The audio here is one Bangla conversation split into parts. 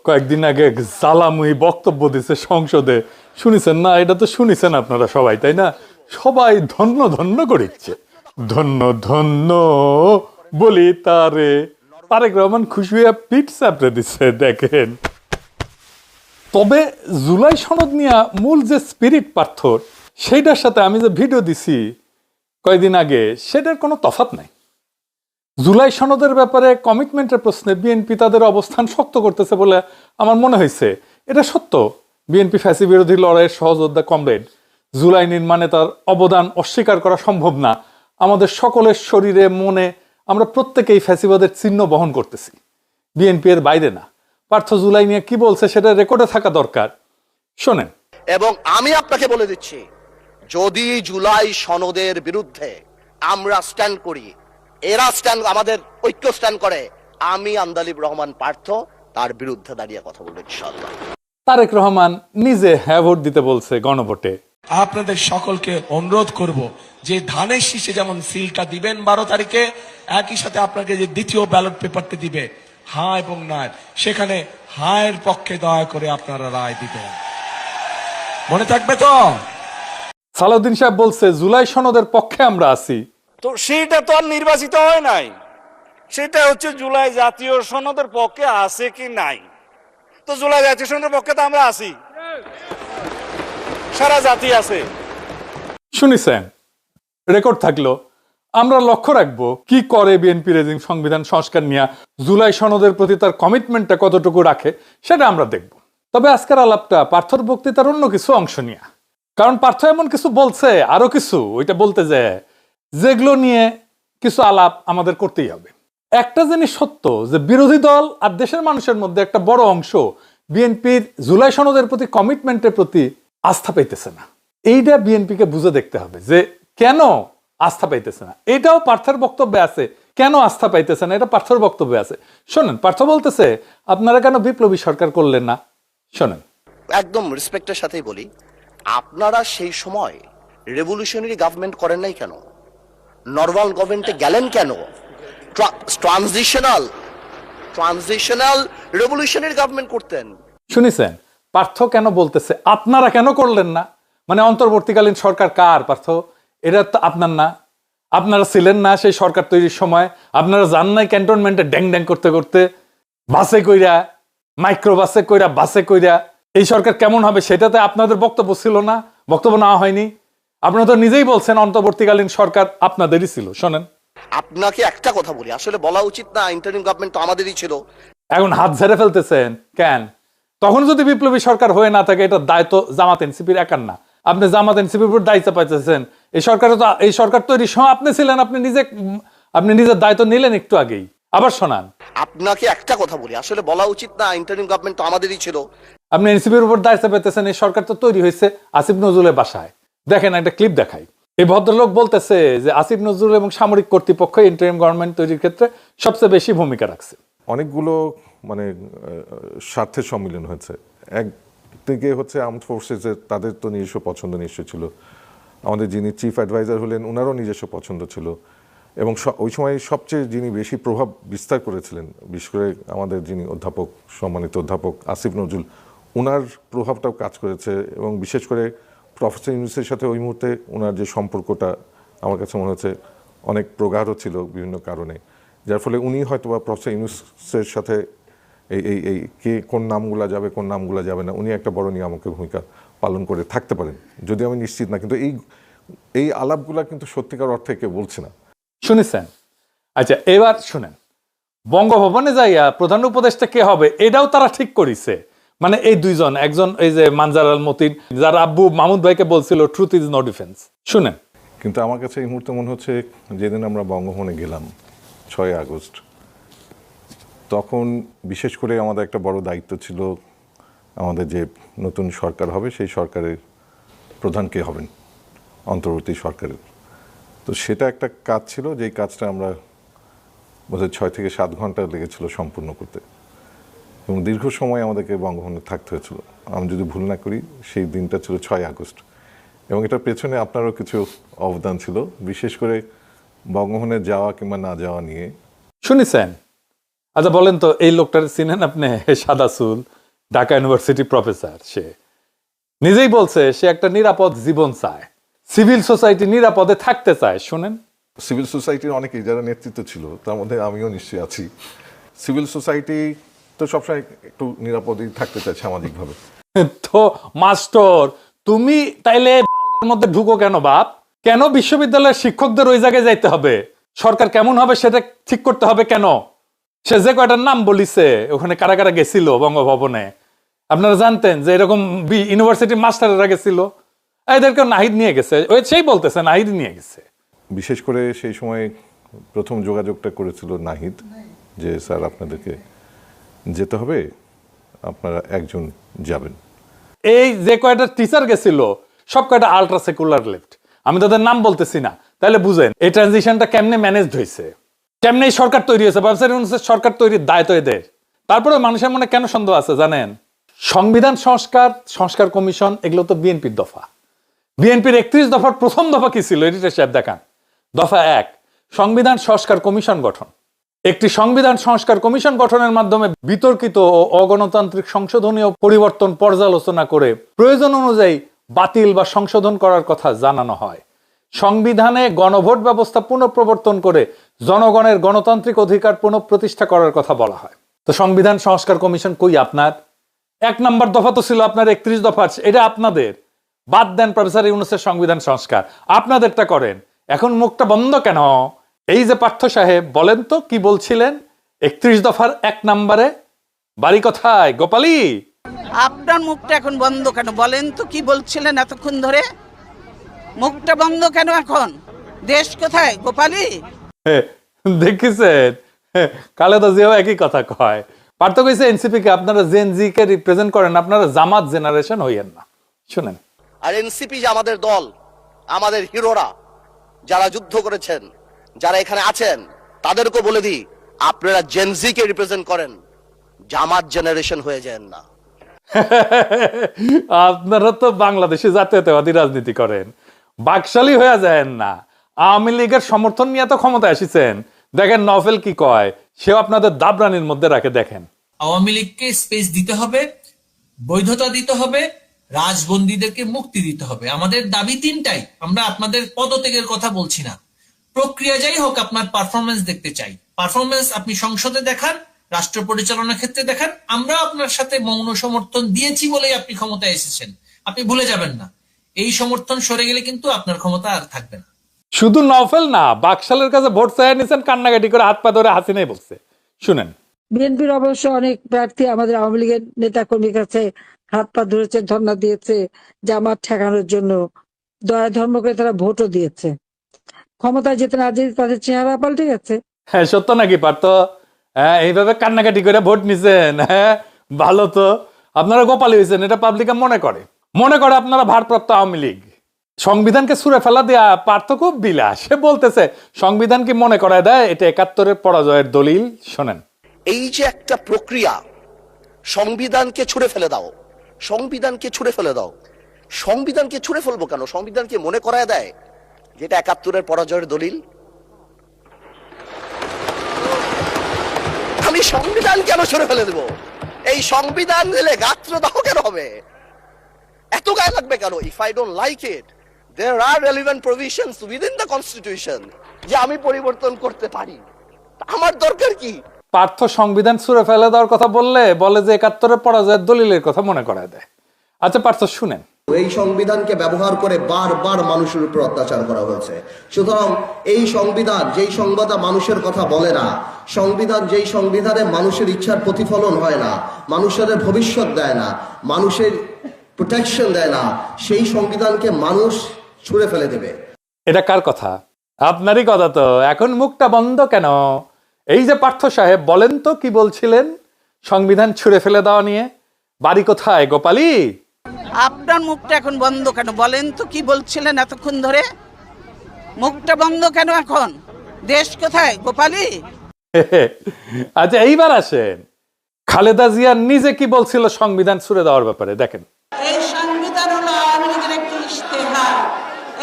কয়েকদিন আগে জ্বালাময়ী বক্তব্য দিচ্ছে সংসদে, শুনেছেন না? এটা তো শুনেছেন আপনারা সবাই, তাই না? সবাই ধন্য ধন্য করিচ্ছে, ধন্য ধন্য বলি তারে। তারেক রহমান খুশি হয়ে পিঠ চাপড়ে দিচ্ছে, দেখেন। তবে জুলাই সনদ নিয়ে মূল যে স্পিরিট পার্থর, সেইটার সাথে আমি যে ভিডিও দিছি কয়েকদিন আগে, সেটার কোনো তফাৎ নাই। জুলাই সনদের ব্যাপারে কমিটমেন্টের প্রশ্নে বিএনপি তাদের অবস্থান শক্ত করতেছে বলে আমার মনে হয়েছে। এটা সত্য, বিএনপি ফ্যাসি বিরোধী লড়াইয়ের সহযোদ্ধা কমরেড। জুলাই নির্মাণে তার অবদান অস্বীকার করা সম্ভব না। আমাদের সকলের শরীরে মনে আমরা প্রত্যেকেই ফ্যাসিবাদের চিহ্ন বহন করতেছি, বিএনপি এর বাইরে না। পার্থ জুলাই নিয়ে কি বলছে সেটা রেকর্ডে থাকা দরকার, শোনেন। এবং আমি আপনাকে বলে দিচ্ছি, যদি জুলাই সনদের বিরুদ্ধে আমরা স্ট্যান্ড করি, এরা স্ট্যান্ড, আমাদের ঐক্য স্ট্যান্ড করে, আমি আন্দালিব রহমান পার্থ তার বিরুদ্ধে দাঁড়িয়ে কথা বলবো ইনশাআল্লাহ। তারেক রহমান নিজে হ্যাঁ ভোট দিতে বলছে গণভোটে। আপনাদের সকলকে অনুরোধ করব যে ধানের শীষে যেমন সিলটা দিবেন 12 তারিখে, একই সাথে আপনাকে যে দ্বিতীয় ব্যালট পেপারটি দিবে হ্যাঁ এবং না, সেখানে হায়ের পক্ষে দয়া করে আপনারা রায় দিবেন। মনে থাকবে তো? সালাউদ্দিন সাহেব বলছে জুলাই সনদের পক্ষে আমরা আছি। তো সেটা তো আর নির্বাচিত হয় নাই, সেটা হচ্ছে জুলাই জাতীয় সনদের পক্ষে আছে কি নাই। তো জুলাই জাতীয় সনদের পক্ষে তো আমরা আছি, সারা জাতি আছে। শুনিছেন, রেকর্ড থাকলো। আমরা লক্ষ্য রাখবো কি করে বিএনপি রেজিম সংবিধান সংস্কার নিয়ে, জুলাই সনদের প্রতি তার কমিটমেন্টটা কতটুকু রাখে, সেটা আমরা দেখব। তবে আজকের আলাপটা পার্থর বক্তৃতার অন্য কিছু অংশ নিয়ে, কারণ পার্থ এমন কিছু বলছে, আরো কিছু ওইটা বলতে যায়, যেগুলো নিয়ে কিছু আলাপ আমাদের করতেই হবে। একটা জিনিস সত্য, যে বিরোধী দল আর দেশের মানুষের মধ্যে একটা বড় অংশ বিএনপির জুলাই সনদের প্রতি কমিটমেন্টের প্রতি আস্থা পাইতেছে না। এইটা বিএনপিকে বুঝে দেখতে হবে যে কেন আস্থা পাইতেছে না। এটাও পার্থের বক্তব্যে আছে, কেন আস্থা পাইতেছে না এটা পার্থের বক্তব্যে আছে। শোনেন, পার্থ বলতেছে আপনারা কেন বিপ্লবী সরকার করলেন না। শোনেন, একদম রেসপেক্টের সাথেই বলি, আপনারা সেই সময় রেভলিউশনারি গভর্নমেন্ট করেন নাই কেন? নর্মাল গভর্নমেন্টে গেলেন কেন? ট্রানজিশনাল রেভলিউশনারি গভর্নমেন্ট করতেন। শুনেছেন পার্থ কেন বলতেছে আপনারা কেন করলেন না? মানে অন্তর্বর্তীকালীন সরকার কার পার্থ? এটা তো আপনার না, আপনারা ছিলেন না সেই সরকার তৈরির সময়। আপনারা যান নাই ক্যান্টনমেন্টে ড্যাং ড্যাং করতে করতে, বাসে কইরা, মাইক্রো বাসে কইরা, বাসে কইরা। এই সরকার কেমন হবে সেটাতে আপনাদের বক্তব্য ছিল না, বক্তব্য নেওয়া হয়নি। আপনারা তো নিজেই বলছেন অন্তর্বর্তীকালীন সরকার আপনাদেরই ছিল। শোনেন, আপনাকে একটা কথা বলি, আসলে বলা উচিত না, ইন্টারিম গভর্নমেন্ট তো আমাদেরই ছিল। এখন হাত ঝেড়ে ফেলতেছেন কেন? তখন যদি বিপ্লবী সরকার হয়ে না থাকে, এটা দায়িত্ব জামাত এনসিপির একার না। আপনি জামাত এনসিপির উপর দায়িত্ব পাইতেছেন। এই সরকার তৈরি সময় আপনি ছিলেন, আপনি নিজের দায়িত্ব নিলেন একটু আগেই। আবার শোনান, আপনাকে একটা কথা বলি, আসলে বলা উচিত না, ইন্টারিম গভর্নমেন্ট তো আমাদেরই ছিল। আপনি এনসিপির উপর দায়িত্ব পাইতেছেন। এই সরকার তো তৈরি হয়েছে আসিফ নজরুলের বাসায়। দেখেন, একটা ক্লিপ দেখাই। এই ভদ্রলোক বলতেছে যে আসিফ নজরুল এবং সামরিক কর্তৃপক্ষ ইন্টারিম গভর্নমেন্ট তৈরির ক্ষেত্রে সবচেয়ে বেশি ভূমিকা রাখছে। অনেকগুলো মানে স্বার্থের সম্মিলন হয়েছে। একদিকে হচ্ছে আর্মড ফোর্সেসের, তাদের তো নিজস্ব পছন্দ নিশ্চয় ছিল। আমাদের যিনি চিফ অ্যাডভাইজার হলেন, ওনারও নিজস্ব পছন্দ ছিল। এবং ওই সময় সবচেয়ে যিনি বেশি প্রভাব বিস্তার করেছিলেন, বিশেষ করে আমাদের যিনি অধ্যাপক, সম্মানিত অধ্যাপক আসিফ নজরুল, ওনার প্রভাবটাও কাজ করেছে। এবং বিশেষ করে প্রফেসর ইউনূসের সাথে ওই মুহূর্তে ওনার যে সম্পর্কটা আমার কাছে মনে হচ্ছে অনেক প্রগাঢ় ছিল বিভিন্ন কারণে, যার ফলে উনি হয়তো বা প্রফেসর ইউনূসের সাথে এই কে কোন নামগুলা যাবে কোন নামগুলা যাবে না, উনি একটা বড় নিয়ামকের ভূমিকা পালন করে থাকতে পারেন, যদিও আমি নিশ্চিত না। কিন্তু এই আলাপগুলা কিন্তু সত্যিকার অর্থে কেউ বলছে না। শুনেছেন? আচ্ছা, এবার শুনেন, বঙ্গভবনে যাইয়া প্রধান উপদেষ্টা কে হবে এটাও তারা ঠিক করেছে। মানে এই দুইজন, একজন এই যে মানজার আল মতিন, যার আব্বু মাহমুদ ভাইকে বলছিল ট্রুথ ইজ নো ডিফেন্স। শুনেন, কিন্তু আমার কাছে এই মুহূর্তে মনে হচ্ছে, যেদিন আমরা বঙ্গভবনে গেলাম 6 আগস্ট, তখন বিশেষ করে আমাদের একটা বড় দায়িত্ব ছিল, আমাদের যে নতুন সরকার হবে সেই সরকারের প্রধান কে হবেন, অন্তর্বর্তী সরকারের। তো সেটা একটা কাজ ছিল, যেই কাজটা আমরা বোধহয় 6 থেকে 7 ঘন্টা লেগেছিল সম্পূর্ণ করতে, এবং দীর্ঘ সময় আমাদেরকে বঙ্গভবনে থাকতে হয়েছিল। আমি যদি ভুল না করি সেই দিনটা ছিল 6 আগস্ট, এবং এটার পেছনে আপনারও কিছু অবদান ছিল, বিশেষ করে বঙ্গভবনে যাওয়া কিংবা না যাওয়া নিয়ে। শুনেছেন? আচ্ছা বলেন তো, এই লোকটার চিনেন আপনি? সাদা চুল, ঢাকা ইউনিভার্সিটি প্রফেসর। সে নিজেই বলছে সে একটা নিরাপদ জীবন চায়, সিভিল সোসাইটি নিরাপদে থাকতে চায়। শুনেন, সিভিল সোসাইটির অনেকেই যারা নেতৃত্ব ছিল, তার মধ্যে আমিও নিশ্চয়ই আছি। সিভিল সোসাইটি তো সবসময় একটু নিরাপদেই থাকতে চায় সামাজিকভাবে। তো মাস্টার তুমি তাইলে এর মধ্যে ঢুকো কেন বাপ? কেন বিশ্ববিদ্যালয়ের শিক্ষকদের ওই জায়গায় যাইতে হবে? সরকার কেমন হবে সেটা ঠিক করতে হবে কেন? সে যে কয়টার নাম বলিছে, ওখানে কারা কারা গেছিল বঙ্গভবনে, আপনারা জানতেন যে এরকম ইউনিভার্সিটি মাস্টাররা গেছিল? এদেরকে নাহিদ নিয়ে গেছে, ওই সেই বলতেছে নাহিদ নিয়ে গেছে। বিশেষ করে সেই সময় প্রথম যোগাযোগটা করেছিল নাহিদ, যে স্যার আপনাদেরকে যেতে হবে, আপনারা একজন যাবেন। এই যে কয়টা টিচার গেছিল সব কয়টা আলট্রা সেকুলার লেফট, আমি তাদের নাম বলতেছি না। তাহলে বুঝেন এই ট্রানজিশনটা কেমনে ম্যানেজড হয়েছে, কেমনে এই সরকার তৈরি হয়েছে। সরকার তৈরির দায় তো এদের। তারপরে মানুষের মনে কেন সন্দেহ আছে জানেন? সংবিধান সংস্কার কমিশন এগুলো তো বিএনপির দফা। বিএনপির 31 দফার প্রথম দফা কি ছিল? এডিটর সাহেব দেখান। দফা 1, সংবিধান সংস্কার কমিশন গঠন। একটি সংবিধান সংস্কার কমিশন গঠনের মাধ্যমে বিতর্কিত ও অগণতান্ত্রিক সংশোধনীয় পরিবর্তন পর্যালোচনা করে প্রয়োজন অনুযায়ী বাতিল বা সংশোধন করার কথা জানানো হয়। সংবিধানে গণভোট ব্যবস্থা পুনঃপ্রবর্তন করে জনগণের গণতান্ত্রিক অধিকার পুনঃপ্রতিষ্ঠা করার কথা বলা হয়। তো সংবিধান সংস্কার কমিশন কই আপনার? 1 নম্বর দফা তো ছিল আপনার 31 দফা, এটা আপনাদের। বাদ দেন প্রফেসর ইউনূসের সংবিধান সংস্কার, আপনাদেরটা করেন। এখন মুখটা বন্ধ কেন? এই যে পার্থ সাহেব, বলেন তো কি বলছিলেন 31 দফার 1 নম্বরে? বাড়ি কোথায় গোপালী? আপনার মুখটা এখন বন্ধ কেন বলেন তো? কি বলছিলেন এতক্ষণ ধরে? মুখটা বন্ধ কেন এখন? দেশ কোথায় গোপালী? দেখেছেন, খালেদা জিয়াও একই কথা কয়। পার্থ কইছে এনসিপি কে আপনারা জেনজি কে রিপ্রেজেন্ট করেন, আপনারা জামাত জেনারেশন হইয়েন না। শুনেন, আর এনসিপি যে আমাদের দল, আমাদের হিরোরা যারা যুদ্ধ করেছেন, যারা এখানে আছেন, তাদেরকে বলে দিই আপনারা জেনজি কে রিপ্রেজেন্ট করেন, জামাত জেনারেশন হয়ে যান না। আপনারা তো বাংলাদেশে জাতীয়তাবাদী রাজনীতি করেন, বাকশালী হয়ে যায় না। আওয়ামী লীগের সমর্থন নিয়ে তো ক্ষমতায় এসেছেন। দেখেন নভেল কি কয়, সেও আপনাদের দাবরানির মধ্যে রাখে। দেখেন, আওয়ামী লীগকে স্পেস দিতে হবে, বৈধতা দিতে হবে, রাজবন্দীদেরকে মুক্তি দিতে হবে। আমাদের দাবি 3টাই। আমরা আপনাদের পদত্যাগের কথা বলছি না। প্রক্রিয়া যাই হোক, আপনার পারফরমেন্স দেখতে চাই। পারফরমেন্স আপনি সংসদে দেখান, রাষ্ট্র পরিচালনার ক্ষেত্রে দেখান। আমরা আপনার সাথে মৌন সমর্থন দিয়েছি বলেই আপনি ক্ষমতায় এসেছেন। আপনি ভুলে যাবেন না, এই সমর্থন সরে গেলে কিন্তু আপনার ক্ষমতা আর থাকবে না। শুধু নভেল না, বাকশালের কাছে ভোট চাইয়া নিছেন, কান্নাকাটি করে হাত পা ধরে হাসিনাই বলছে। শুনেন, বিএনপির অবশ্য অনেক প্রার্থী আমাদের আওয়ামী লীগের নেতা কর্মীর কাছে হাত পা ধরেছে, ধর্ণা দিয়েছে জামাত ঠেকানোর জন্য। দয়া ধর্ম করে তারা ভোটও দিয়েছে। ক্ষমতায় যেতে না যেতে তাদের চেহারা পাল্টে গেছে। হ্যাঁ সত্য নাকি পার্থ? হ্যাঁ, এইভাবে কান্নাকাটি করে ভোট নিছেন? হ্যাঁ ভালো তো, আপনারা গোপালী হয়েছেন, এটা পাবলিকে মনে করে আপনারা ভারপ্রাপ্ত আওয়ামী লীগ। সংবিধানকে ছুঁড়ে ফেলা দেয়া পার্থ খুব বিলাস। সে বলতেছে সংবিধান কি মনে করায় দেয় এটা 71-এর পরাজয়ের দলিল। শোনেন, এই যে একটা প্রক্রিয়া, সংবিধানকে ছুঁড়ে ফেলে দাও, সংবিধানকে ছুঁড়ে ফেলে দাও। সংবিধানকে ছুঁড়ে ফেলবো কেন? সংবিধানকে মনে করায় দেয় যেটা 71-এর পরাজয়ের দলিল। আমি সংবিধান কেন ছুঁড়ে ফেলে দেবো? এই সংবিধান দিলে গাত্রদাহ কেন হবে? এত গায়ে লাগবে কেন? If I don't like it, there are relevant provisions within the constitution যে আমি পরিবর্তন করতে পারি। আমার দরকার কি? পার্থ সংবিধান ছুঁড়ে ফেলে দেওয়ার কথা বলে যে 71-এর পরাজয়ের দলিলের কথা মনে করায় দেয়। আচ্ছা পার্থ শুনেন, এই সংবিধানকে ব্যবহার করে বারবার মানুষের উপর অত্যাচার করা হয়েছে। সুতরাং এই সংবিধান যেই সংবিধান মানুষের কথা বলে না, সংবিধান যেই সংবিধানে মানুষের ইচ্ছার প্রতিফলন হয় না, মানুষের ভবিষ্যৎ দেয় না, মানুষের প্রোটেকশন দেয় না, সেই সংবিধানকে মানুষ ছুঁড়ে ফেলে দেবে। এটা কার কথা? আপনারই কথা তো। এখন মুখটা বন্ধ কেন? এই যে পার্থ সাহেব, বলেন তো কি বলছিলেন সংবিধান ছুঁড়ে ফেলে দেওয়া নিয়ে? বাড়ি কোথায় গোপালী? আপনার মুখটা এখন বন্ধ কেন বলেন তো? কি বলছিলেন এতক্ষণ ধরে? মুখটা বন্ধ কেন এখন? দেশ কোথায় গোপালী? আচ্ছা এইবার আসেন, খালেদা জিয়া নিজে কি বলছিল সংবিধান ছুঁড়ে দেওয়ার ব্যাপারে। দেখেন, এই সংবিধান হলো আওয়ামী লীগের একটি ইশতেহার।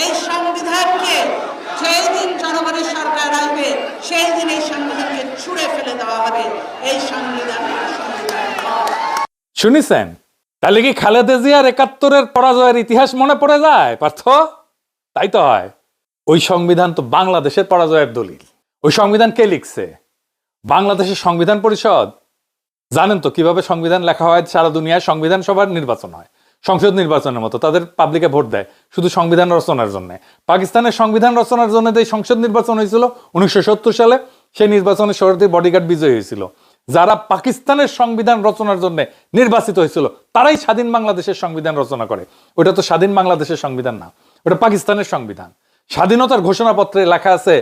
এই সংবিধানকে সেই দিন জনগণের সরকার আসবে, সেই দিন এই সংবিধানকে ছুঁড়ে দেওয়া হবে এই সংবিধান। শুনিছেন? তাহলে কি খালেদা জিয়ার ৭১-এর পরাজয়ের ইতিহাস মনে পড়ে যায় পার্থ? তাই তো হয়। ওই সংবিধান তো বাংলাদেশের পরাজয়ের দলিল। ওই সংবিধান কে লিখছে? বাংলাদেশের সংবিধান পরিষদ। জানেন তো কিভাবে সংবিধান লেখা হয়? সারা দুনিয়ায় সংবিধান সভার নির্বাচন হয়, সংসদ নির্বাচনের মতো। তাদের পাবলিকে ভোট দেয় শুধু সংবিধান রচনার জন্য। পাকিস্তানের সংবিধান রচনার জন্য যে সংসদ নির্বাচন হয়েছিল 1970 সালে, সেই নির্বাচনে শরীয়তের বডিগার্ড বিজয়ী হয়েছিল। যারা পাকিস্তানের সংবিধান রচনার জন্য নির্বাচিত হয়েছিল তারাই স্বাধীন বাংলাদেশের সংবিধান রচনা করে। ওটা তো স্বাধীন বাংলাদেশের সংবিধান না, ওটা পাকিস্তানের সংবিধান। স্বাধীনতার ঘোষণাপত্রে লেখা আছে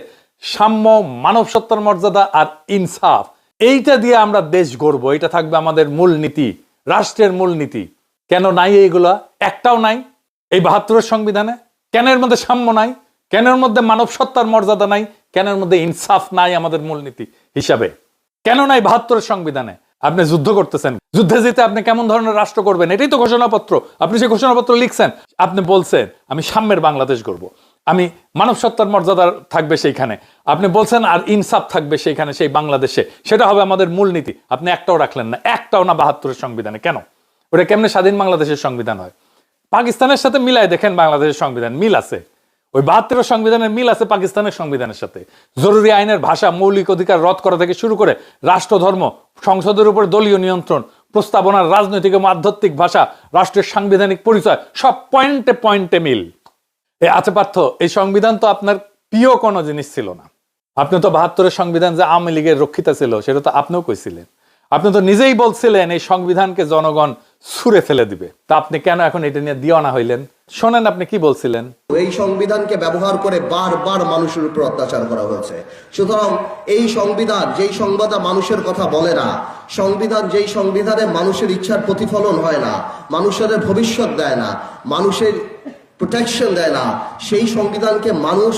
সাম্য, মানব সত্তার মর্যাদা আর ইনসাফ। এইটা দিয়ে আমরা দেশ গড়বো, এটা থাকবে আমাদের মূল নীতি, রাষ্ট্রের মূল নীতি। কেন নাই এইগুলা? একটাও নাই এই ৭২-এর সংবিধানে। কেন এর মধ্যে সাম্য নাই? কেন এর মধ্যে মানব সত্তার মর্যাদা নাই? কেন এর মধ্যে ইনসাফ নাই আমাদের মূলনীতি হিসাবে? কেন নাই ৭২-এর সংবিধানে? আপনি যুদ্ধ করতেছেন, যুদ্ধে যেতে আপনি কেমন ধরনের রাষ্ট্র করবেন এটাই তো ঘোষণাপত্র। আপনি যে ঘোষণাপত্র লিখছেন, আপনি বলছেন আমি সাম্যের বাংলাদেশ গড়ব, আমি মানব সত্তার মর্যাদা থাকবে সেইখানে, আপনি বলছেন আর ইনসাফ থাকবে সেইখানে, সেই বাংলাদেশে, সেটা হবে আমাদের মূলনীতি। আপনি একটাও রাখলেন না, একটাও না ৭২-এর সংবিধানে। কেন? ওটা কেমনে স্বাধীন বাংলাদেশের সংবিধান হয়? পাকিস্তানের সাথে মিলাই দেখেন বাংলাদেশের সংবিধান, মিল আছে। ওই ৭২-এর সংবিধানের মিল আছে পাকিস্তানের সংবিধানের সাথে। জরুরি আইনের ভাষা, মৌলিক অধিকার রদ করা থেকে শুরু করে রাষ্ট্রধর্ম, সংসদের উপর দলীয় নিয়ন্ত্রণ, প্রস্তাবনার রাজনৈতিক এবং আধ্যাত্মিক ভাষা, রাষ্ট্রের সাংবিধানিক পরিচয়, সব পয়েন্টে পয়েন্টে মিল। আচ্ছা পার্থ, এই সংবিধান তো আপনার প্রিয় কোনো জিনিস ছিল না। আপনি তো ৭২-এর সংবিধান যে আওয়ামী লীগের রক্ষিতা ছিল সেটা তো আপনিও কইছিলেন। আপনি তো নিজেই বলছিলেন এই সংবিধানকে জনগণ ছুঁড়ে ফেলে দিবে। তা আপনি কেন এখন এটা নিয়ে দিওয়ানা হইলেন? শোনেন আপনি কি বলছিলেন। এই সংবিধানকে ব্যবহার করে বারবার মানুষের উপর অত্যাচার করা হয়েছে। সুতরাং এই সংবিধান যেই সংবিধান মানুষের কথা বলে না, সংবিধান যেই সংবিধানে মানুষের ইচ্ছার প্রতিফলন হয় না, মানুষের ভবিষ্যৎ দেয় না, মানুষের প্রোটেকশন দেয় না, সেই সংবিধানকে মানুষ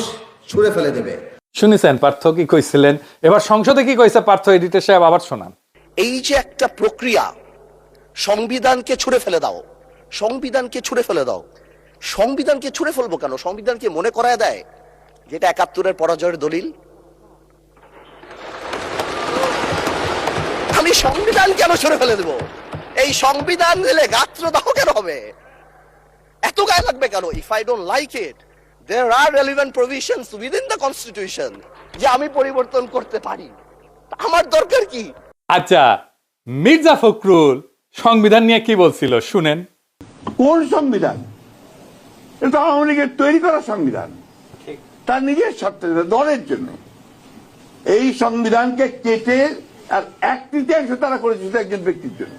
ছুঁড়ে ফেলে দেবে। শুনেছেন পার্থ কি কইছিলেন? এবার সংসদে কি কইছে পার্থ, এডিটর সাহেব আবার শোনান। এই যে একটা প্রক্রিয়া, সংবিধানকে ছুঁড়ে ফেলে দাও, সংবিধানকে ছুঁড়ে ফেলে দাও। সংবিধানকে ছুঁড়ে ফেলবো কেন? সংবিধানকে মনে করায় দেয় যেটা ৭১-এর পরাজয়ের দলিল। আমি সংবিধান কেন ছুঁড়ে ফেলে দেবো? এই সংবিধান দিলে গাত্রদাহ কেন হবে? এত গায়ে লাগবে কেন? If I don't like it, there are relevant provisions within the constitution যে আমি পরিবর্তন করতে পারি। আমার দরকার কি? আচ্ছা, মির্জা ফখরুল সংবিধান নিয়ে কি বলছিল শুনেন। কোন সংবিধান? এটা আওয়ামী লীগের তৈরি করা সংবিধান, তার নিজের স্বার্থে, দলের জন্য। এই সংবিধানকে কেটে আর 1/3 তারা করেছে শুধু একজন ব্যক্তির জন্য,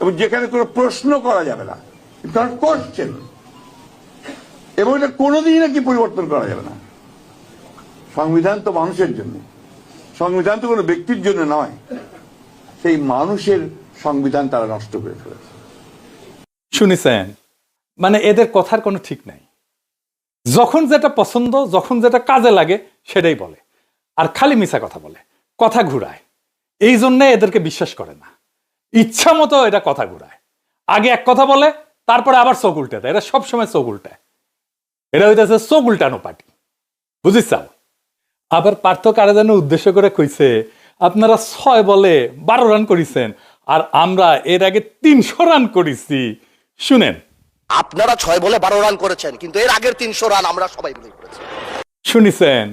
এবং যেখানে কোনো প্রশ্ন করা যাবে না, কারণ কোশ্চেন, এবং এটা কোনোদিনই নাকি পরিবর্তন করা যাবে না। সংবিধান তো মানুষের জন্য, সংবিধান তো কোনো ব্যক্তির জন্য নয়। সেই মানুষের সংবিধান তারা নষ্ট করে ফেলেছে। শুনেছেন? মানে এদের কথার কোনো ঠিক নাই। যখন যেটা পছন্দ, যখন যেটা কাজে লাগে সেটাই বলে, আর খালি মিছা কথা বলে, কথা ঘুরায়। এই জন্য এদেরকে বিশ্বাস করে না, ইচ্ছা মতো এটা কথা ঘুরায়। আগে এক কথা বলে, তারপরে আবার চোখ উল্টে দেয়। এরা সবসময় চোখ উল্টায়। এরা হইতেছে চোখ উল্টানো পার্টি, বুঝিস? আবার পার্থ কারা যেন উদ্দেশ্য করে কইছে আপনারা 6 বলে 12 রান করেছেন আর আমরা এর আগে 300 রান করেছি। শুনেন, আপনারা 6 বলে 12 রান করেছেন, কিন্তু এর আগের 300 রান আমরা সবাই মিলে করেছি। শুনেছেন?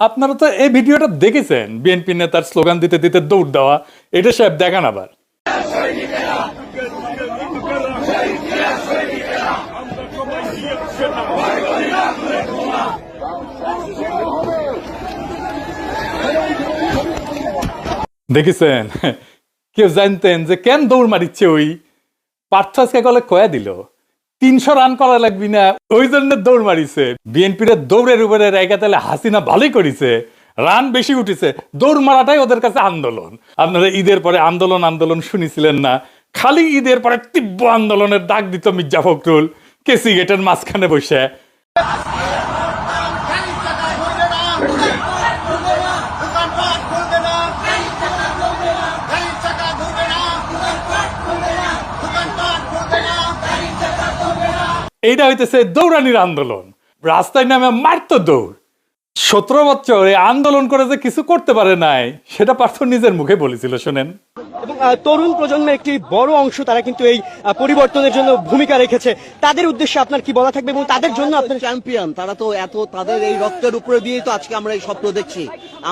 আপনারা তো এই ভিডিওটা দেখেছেন, বিএনপি নেতার স্লোগান দিতে দিতে দৌড় দেওয়া। এটা সাহেব দেখান আবার। দেখেছেন? কেউ জানতেন যে কেন দৌড় মারিচ্ছে? ওই পার্থ আজকে গলে কয়া দিল 300 রান করা লাগবি না, ওই জন্য দৌড় মারিছে। বিএনপির দৌড়ের উপরে রেখা তাহলে হাসিনা ভালোই করেছে, রান বেশি উঠেছে। দৌড় মারাটাই ওদের কাছে আন্দোলন। আপনারা ঈদের পরে আন্দোলন আন্দোলন শুনেছিলেন না? খালি ঈদের পরে তীব্র আন্দোলনের ডাক দিত মির্জা ফখরুল কেসি গেটের মাঝখানে বসে। এইটা হইতেছে দৌড়ানির আন্দোলন। রাস্তায় নামে মারতো দৌড়। 17 বছর এই আন্দোলন করে যে কিছু করতে পারে নাই সেটা পার্থ নিজের মুখে বলেছিল, শোনেন। এবং তরুণ প্রজন্মের একটি বড় অংশ তারা কিন্তু এই পরিবর্তনের জন্য ভূমিকা রেখেছে। তাদের উদ্দেশ্যে আপনার কি বলা থাকবে এবং তাদের জন্য আপনার চ্যাম্পিয়ন তারা তো এত তাদের এই রক্তের উপরে দিয়েই তো আজকে আমরা এই স্বপ্ন দেখছি।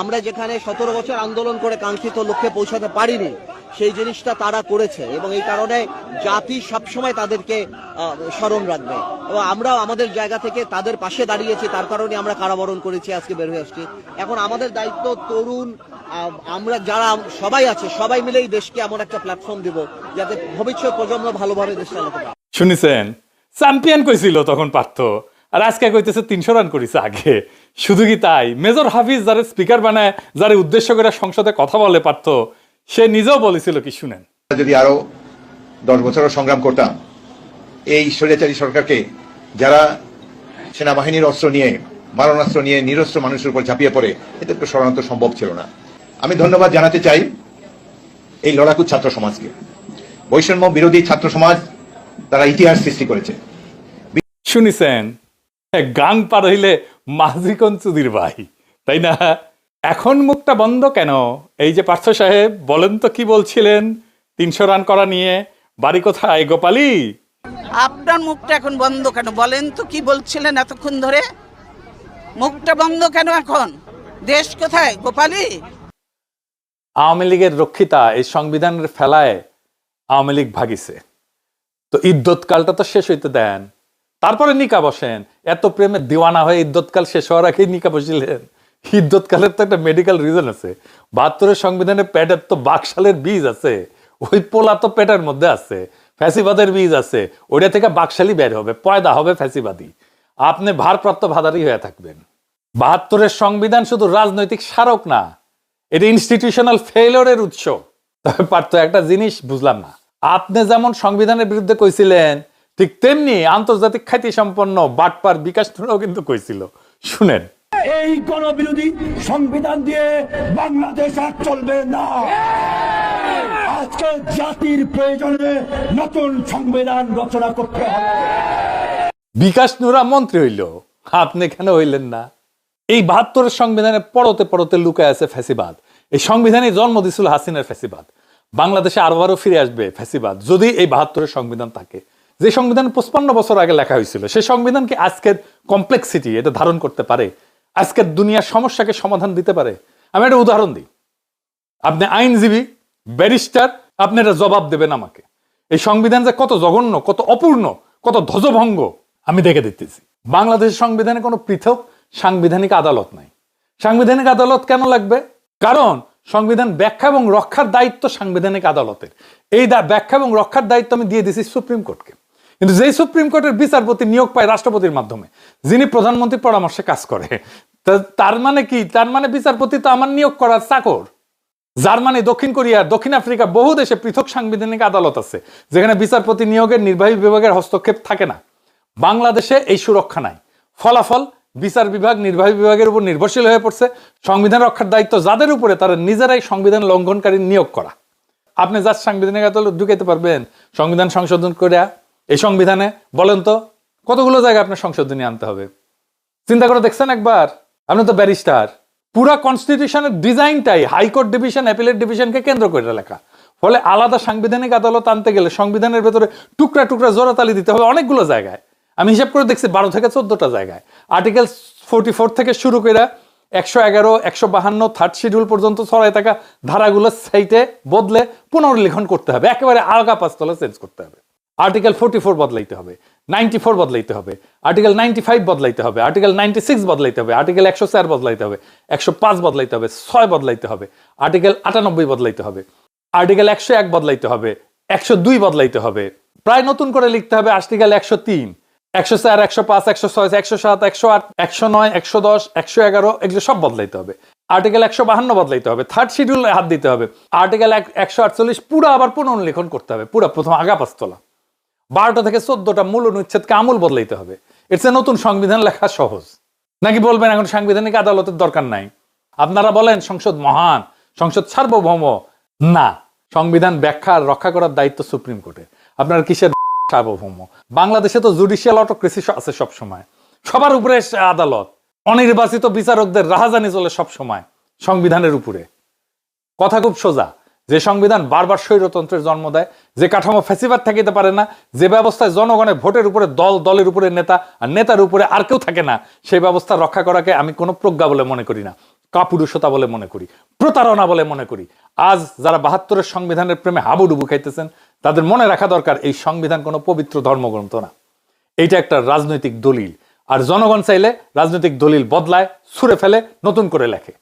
আমরা যেখানে 17 বছর আন্দোলন করে কাঙ্ক্ষিত লক্ষ্যে পৌঁছাতে পারিনি সেই জিনিসটা তারা করেছে এবং এই কারণে জাতি সবসময় তাদেরকে স্মরণ রাখবে এবং আমরাও আমাদের জায়গা থেকে তাদের পাশে দাঁড়িয়েছি, তার কারণে আমরা কারাবরণ করেছি, আজকে বের হয়ে আসছি। এখন আমাদের দায়িত্ব তরুণ আমরা যারা সবাই আছে সবাই মিলে এই দেশকে এমন একটা প্ল্যাটফর্ম দিব যাতে ভবিষ্যৎ প্রজন্ম ভালোভাবে দেশ চালাতে পারে। শুনেছেন, চ্যাম্পিয়ন কইছিল তখন পার্থ, আর আজকে কইতেছে 300 রান করেছে আগে। শুধু কি তাই, মেজর হাফিজ যারা স্পিকার বানায়, যারা উদ্দেশ্য করে সংসদে কথা বলে পার্থ, সে নিজেও বলেছিল কি, শুনেন। যদি আরো 10 বছরও সংগ্রাম করতাম, এই স্বৈরাচারী সরকারকে যারা সেনাবাহিনীর অস্ত্র নিয়ে মারণাস্ত্র নিয়ে নিরস্ত্র মানুষের উপর ঝাঁপিয়ে পড়ে, এদেরকে সরানো সম্ভব ছিল না। আমি ধন্যবাদ জানাতে চাই এই লড়াকু ছাত্র সমাজকে, বৈষম্য বিরোধী ছাত্র সমাজ, তারা ইতিহাস সৃষ্টি করেছে। শুনিছেন, গান পার হইলে মাঝিকন চুদির ভাই, তাই না? এখন মুখটা বন্ধ কেন? এই যে পার্থ সাহেব, বলেন তো কি বলছিলেন 300 রান করা নিয়ে? বাড়ি কোথায় গোপালী? আপনার মুখটা এখন বন্ধ কেন? বলেন তো কি বলছিলেন এতক্ষণ ধরে? মুখটা বন্ধ কেন এখন? দেশ কোথায় গোপালী? আওয়ামী লীগের রক্ষিতা এই সংবিধানের ফেলায় আওয়ামী লীগ ভাগিছে, তো ইদ্যৎকালটা তো শেষ হইতে দেন, তারপরে নিকা বসেন। এত প্রেমে দিওয়ানা হয়ে ইদ্যৎকাল শেষ হওয়ার আগে নিকা বসিলেন? ইদ্যৎকালের তো একটা মেডিকেল রিজন আছে। 72 সংবিধানে পেটের তো বাকশালের বীজ আছে, ওই পোলা তো পেটের মধ্যে আছে, ফ্যাসিবাদের বীজ আছে, ওইটা থেকে বাকশালী বের হবে, পয়দা হবে ফ্যাসিবাদী। আপনি ভারপ্রাপ্ত ভাদারি হয়ে থাকবেন। 72 সংবিধান শুধু রাজনৈতিক স্মারক না, এটা ইনস্টিটিউশনাল ফেইলিওরের উৎস। তবে পার্থ, একটা জিনিস বুঝলাম না, আপনি যেমন সংবিধানের বিরুদ্ধে কইছিলেন, ঠিক তেমনি আন্তর্জাতিক খ্যাতি সম্পন্ন বাটপার বিকাশ নুরাও কিন্তু কইছিল, শুনেন। এই গণবিরোধী সংবিধান দিয়ে বাংলাদেশ আর চলবে না। আজকে জাতির প্রয়োজনে নতুন সংবিধান রচনা করতে হবে। বিকাশ নুরা মন্ত্রী হইল, আপনি কেন হইলেন না? এই 72 সংবিধানে পড়তে পড়তে লুকায় আছে ফ্যাসিবাদ। এই সংবিধানে জন্ম দিছিল হাসিনার ফ্যাসিবাদ। বাংলাদেশে আরবারও ফিরে আসবে ফ্যাসিবাদ যদি এই 72 সংবিধান থাকে। যে সংবিধান 55 বছর আগে লেখা হয়েছিল, সেই সংবিধান কি আজকের কমপ্লেক্সিটি এটা ধারণ করতে পারে? আজকের দুনিয়ার সমস্যাকে সমাধান দিতে পারে? আমি একটা উদাহরণ দিই। আপনি আইনজীবী, ব্যারিস্টার, আপনি এটা জবাব দেবেন আমাকে। এই সংবিধান যে কত জঘন্য, কত অপূর্ণ, কত ধ্বজভঙ্গ আমি দেখে দিতেছি। বাংলাদেশের সংবিধানে কোনো পৃথক সাংবিধানিক আদালত নাই। সাংবিধানিক আদালত কেন লাগবে? কারণ সংবিধান ব্যাখ্যা এবং রক্ষার দায়িত্ব সাংবিধানিক আদালতের। এই ব্যাখ্যা এবং রক্ষার দায়িত্ব আমি দিয়ে দিছি সুপ্রিম কোর্টকে। কিন্তু যেই সুপ্রিম কোর্টের বিচারপতি নিয়োগ পায় রাষ্ট্রপতির মাধ্যমে, যিনি প্রধানমন্ত্রীর পরামর্শে কাজ করে, তার মানে কি? তার মানে বিচারপতি তো আমার নিয়োগ করার চাকর। জার্মানি, দক্ষিণ কোরিয়া, দক্ষিণ আফ্রিকা, বহু দেশে পৃথক সাংবিধানিক আদালত আছে যেখানে বিচারপতি নিয়োগের নির্বাহী বিভাগের হস্তক্ষেপ থাকে না। বাংলাদেশে এই সুরক্ষা নাই। ফলাফল, বিচার বিভাগ নির্বাহী বিভাগের উপর নির্ভরশীল হয়ে পড়ছে। সংবিধান রক্ষার দায়িত্ব যাদের উপরে, তারা নিজেরাই সংবিধান লঙ্ঘনকারী নিয়োগ করা। আপনি যার সাংবিধানিক আদালত ঢুকাইতে পারবেন সংবিধান সংশোধন করে? এই সংবিধানে বলেন তো কতগুলো জায়গায় আপনার সংশোধনী আনতে হবে? চিন্তা করে দেখছেন একবার? আপনি তো ব্যারিস্টার। পুরা কনস্টিটিউশনের ডিজাইনটাই হাইকোর্ট ডিভিশন, অ্যাপিলেট ডিভিশনকে কেন্দ্র করে লেখা। ফলে আলাদা সাংবিধানিক আদালত আনতে গেলে সংবিধানের ভেতরে টুকরা টুকরা জোড়াতালি দিতে হবে অনেকগুলো জায়গায়। আমি হিসাব করে দেখছি 12 থেকে 14টা জায়গায়। আর্টিকেল 44 থেকে শুরু করে 111, 152 থার্ড শিডিউল পর্যন্ত ছড়ায় থাকা ধারাগুলো সাইটে বদলে পুনর্লিখন করতে হবে, একেবারে আলগা পাঁচতলা চেঞ্জ করতে হবে। আর্টিকেল 44 বদলাইতে হবে, 94 বদলাইতে হবে, আর্টিকেল 95 বদলাইতে হবে, আর্টিকেল 96 বদলাইতে হবে, আর্টিকেল 104 বদলাইতে হবে, 105 বদলাইতে হবে, 6 বদলাইতে হবে, আর্টিকেল 98 বদলাইতে হবে, আর্টিকেল 101 বদলাইতে হবে, 102 বদলাইতে হবে, প্রায় নতুন করে লিখতে হবে আর্টিকেল 103, 104, 105, 106, 107, 108, 109, 110, 111 এগুলো সব বদলাইতে হবে। আর্টিকেল 152 বদলাইতে হবে, থার্ড শিডিউল হাত দিতে হবে। আর্টিকেল 148 পুরো আবার পুনর্লিখন করতে হবে, পুরো প্রথম আগা পাঁচতলা। 12টা থেকে 14টা মূল অনুচ্ছেদকে আমূল বদলাইতে হবে। এর চেয়ে নতুন সংবিধান লেখা সহজ নাকি? বলবেন এখন সাংবিধানিক আদালতের দরকার নাই? আপনারা বলেন সংসদ মহান, সংসদ সার্বভৌম। না, সংবিধান ব্যাখ্যা রক্ষা করার দায়িত্ব সুপ্রিম কোর্টের। আপনার কিসের সার্বভৌম? বাংলাদেশে তো জুডিশিয়াল অটোক্রেসি আছে, সব সময় সবার উপরে আদালত। অনির্বাচিত বিচারকদের রাহাজানি চলে সব সময় সংবিধানের উপরে। কথা খুব সোজা, যে সংবিধান বারবার স্বৈরতন্ত্রের জন্ম দেয়, যে কাঠামো ফ্যাসিবাদ থাকিতে পারে না, যে ব্যবস্থায় জনগণের ভোটের উপরে দল, দলের উপরে নেতা, আর নেতার উপরে আর কেউ থাকে না, সেই ব্যবস্থা রক্ষা করাকে আমি কোনো প্রজ্ঞা বলে মনে করি না, কাপুরুষতা বলে মনে করি, প্রতারণা বলে মনে করি। আজ যারা ৭২-এর সংবিধানের প্রেমে হাবুডুবু খাইতেছেন, তাদের মনে রাখা দরকার এই সংবিধান কোনো পবিত্র ধর্মগ্রন্থ না, এইটা একটা রাজনৈতিক দলিল। আর জনগণ চাইলে রাজনৈতিক দলিল বদলায়, ছুঁড়ে ফেলে, নতুন করে লেখে।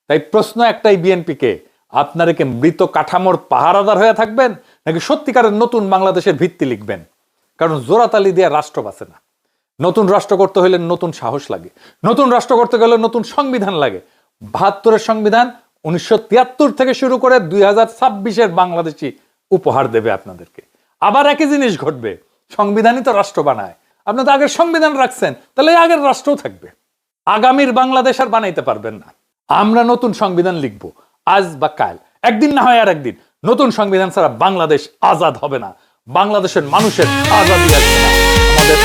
তাই প্রশ্ন একটাই বিএনপিকে, আপনারা কি মৃত কাঠামোর পাহারাদার হয়ে থাকবেন, নাকি সত্যিকারের নতুন বাংলাদেশের ভিত্তি লিখবেন? কারণ জোড়াতালি দিয়ে রাষ্ট্র বাঁচে না। নতুন রাষ্ট্র করতে হলে নতুন সাহস লাগে, নতুন রাষ্ট্র করতে গেলে নতুন সংবিধান লাগে। ৭২-এর সংবিধান ১৯৭৩ থেকে শুরু করে ২০২৬-এর বাংলাদেশি উপহার দেবে আপনাদেরকে। আবার একই জিনিস ঘটবে, সংবিধানই তো রাষ্ট্র বানায়। আপনি তো আগের সংবিধান রাখছেন, তাহলে আগের রাষ্ট্রও থাকবে। আগামীর বাংলাদেশ আর বানাইতে পারবেন না। আমরা নতুন সংবিধান লিখব, আজ বা কাল, একদিন না হয় আর একদিন। নতুন সংবিধান ছাড়া বাংলাদেশ আজাদ হবে না, বাংলাদেশের মানুষের আজাদি আসবে না। আমাদের